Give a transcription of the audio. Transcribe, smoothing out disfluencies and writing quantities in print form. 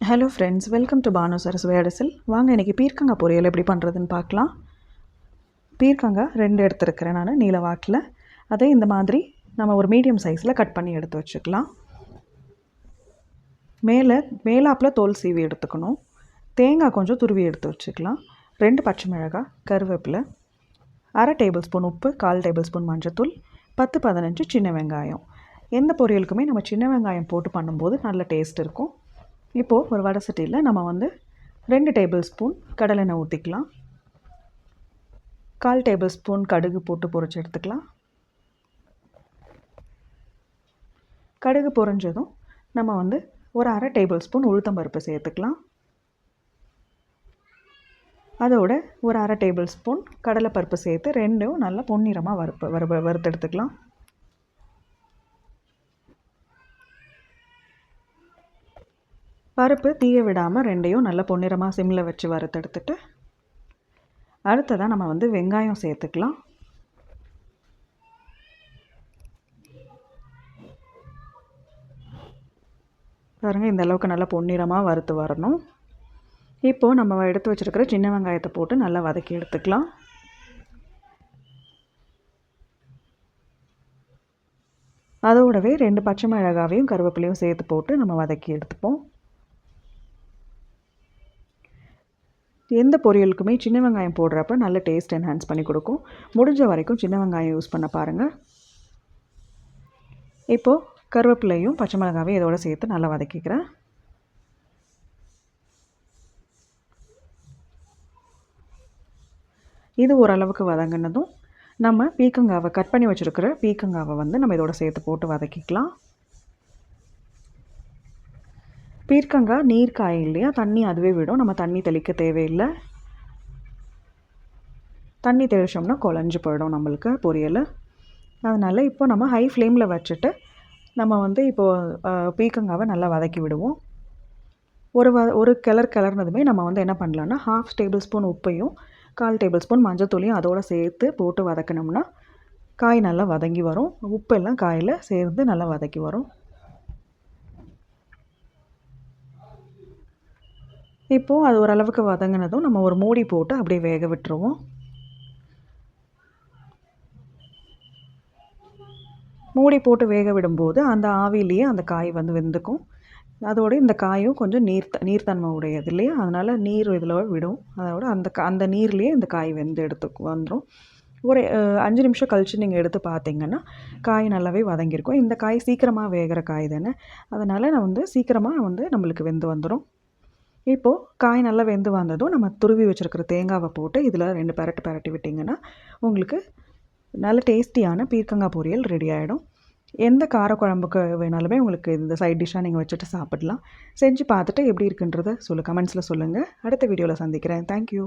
Hello friends, welcome to Banu Saras வேடசில். வாங்க இன்றைக்கி பீர்க்கங்காய் பொரியல் எப்படி பண்ணுறதுன்னு பார்க்கலாம். பீர்க்கங்காய் 2 எடுத்துருக்கிறேன் நான் நீல வாக்கில். அதை இந்த மாதிரி நம்ம ஒரு மீடியம் சைஸில் கட் பண்ணி எடுத்து வச்சுக்கலாம். மேலாப்பில் தோல் சீவி எடுத்துக்கணும். தேங்காய் கொஞ்சம் துருவி எடுத்து வச்சுக்கலாம். 2 பச்சை மிளகாய், கருவேப்பிலை, 1/2 டேபிள் ஸ்பூன் உப்பு, 1/4 டேபிள் ஸ்பூன் மஞ்சத்தூள், 10-15 சின்ன வெங்காயம். எந்த பொரியலுக்குமே நம்ம சின்ன வெங்காயம் போட்டு பண்ணும்போது நல்ல டேஸ்ட் இருக்கும். இப்போது ஒரு வடை சட்டியில் நம்ம 2 டேபிள் ஸ்பூன் கடலெண்ணெய் ஊற்றிக்கலாம். 1/4 டேபிள் ஸ்பூன் கடுகு போட்டு பொரிச்சு எடுத்துக்கலாம். கடுகு பொரிஞ்சதும் நம்ம ஒரு 1/2 டேபிள் ஸ்பூன் உளுத்தம்பருப்பு சேர்த்துக்கலாம். அதோட ஒரு 1/2 டேபிள் ஸ்பூன் கடலைப்பருப்பு சேர்த்து 2ம் நல்லா பொன்னிறமாக வறுத்தெடுத்துக்கலாம். பருப்பு தீய விடாமல் 2யும் நல்லா பொன்னிறமாக சிம்மில் வச்சு வறுத்தெடுத்துட்டு அடுத்ததாக நம்ம வெங்காயம் சேர்த்துக்கலாம். பாருங்கள், இந்த அளவுக்கு நல்லா பொன்னிறமாக வறுத்து வரணும். இப்போது நம்ம எடுத்து வச்சுருக்கிற சின்ன வெங்காயத்தை போட்டு நல்லா வதக்கி எடுத்துக்கலாம். அதோடவே 2 பச்சை மிளகாவையும் கருவேப்பிலையும் சேர்த்து போட்டு நம்ம வதக்கி எடுத்துப்போம். எந்த பொரியலுக்குமே சின்ன வெங்காயம் போடுறப்ப நல்ல டேஸ்ட் என்ஹான்ஸ் பண்ணி கொடுக்கும். முடிஞ்ச வரைக்கும் சின்ன வெங்காயம் யூஸ் பண்ண பாருங்கள். இப்போது கருவேப்பிலையும் பச்சை மிளகாவையும் இதோடு சேர்த்து நல்லா வதக்கிக்கிறேன். இது ஓரளவுக்கு வதங்கினதும் நம்ம பீர்க்கங்காவை கட் பண்ணி வச்சுருக்கிற பீர்க்கங்காவை நம்ம இதோட சேர்த்து போட்டு வதக்கிக்கலாம். பீர்க்கங்காய் நீர் காய் இல்லையா, தண்ணி அதுவே விடும். நம்ம தண்ணி தெளிக்க தேவையில்லை. தண்ணி தெளிச்சோம்னா குழஞ்சி போயிடும் நம்மளுக்கு பொரியல். அதனால் இப்போ நம்ம ஹை ஃப்ளேமில் வச்சுட்டு நம்ம இப்போது பீர்க்கங்காவை நல்லா வதக்கி விடுவோம். ஒரு கிளறினதுமே நம்ம என்ன பண்ணலான்னா 1/2 டேபிள் ஸ்பூன் உப்பையும் 1/4 டேபிள் ஸ்பூன் மஞ்சத்தூளையும் அதோடு சேர்த்து போட்டு வதக்கினோம்னா காய் நல்லா வதங்கி வரும். உப்பெல்லாம் காயில் சேர்ந்து நல்லா வதக்கி வரும். இப்போது அது ஓரளவுக்கு வதங்கினதும் நம்ம ஒரு மூடி போட்டு அப்படியே வேக விட்டுருவோம். மூடி போட்டு வேக விடும்போது அந்த ஆவிலேயே அந்த காய் வெந்துக்கும். அதோடு இந்த காயும் கொஞ்சம் நீர்த்தன்மை உடையது இல்லையா, அதனால் நீர் இதில் விடும். அதோட அந்த நீர்லேயே இந்த காய் வந்துடும். ஒரு 5 நிமிஷம் கழித்து நீங்கள் எடுத்து பார்த்தீங்கன்னா காய் நல்லாவே வதங்கியிருக்கும். இந்த காய் சீக்கிரமாக வேகிற காய் தானே, அதனால் சீக்கிரமாக நம்மளுக்கு வெந்து வந்துடும். இப்போது காய் நல்லா வெந்து வந்ததும் நம்ம துருவி வச்சுருக்கிற தேங்காவை போட்டு இதில் 2 பெரட்டி விட்டிங்கன்னா உங்களுக்கு நல்ல டேஸ்டியான பீர்க்கங்காய் பொரியல் ரெடி ஆகிடும். எந்த காரக்குழம்புக்கு வேணாலுமே உங்களுக்கு இந்த சைட் டிஷ்ஷாக நீங்கள் வச்சுட்டு சாப்பிடலாம். செஞ்சு பார்த்துட்டு எப்படி இருக்குன்றதை கமெண்ட்ஸில் சொல்லுங்கள். அடுத்த வீடியோவில் சந்திக்கிறேன். தேங்க்யூ.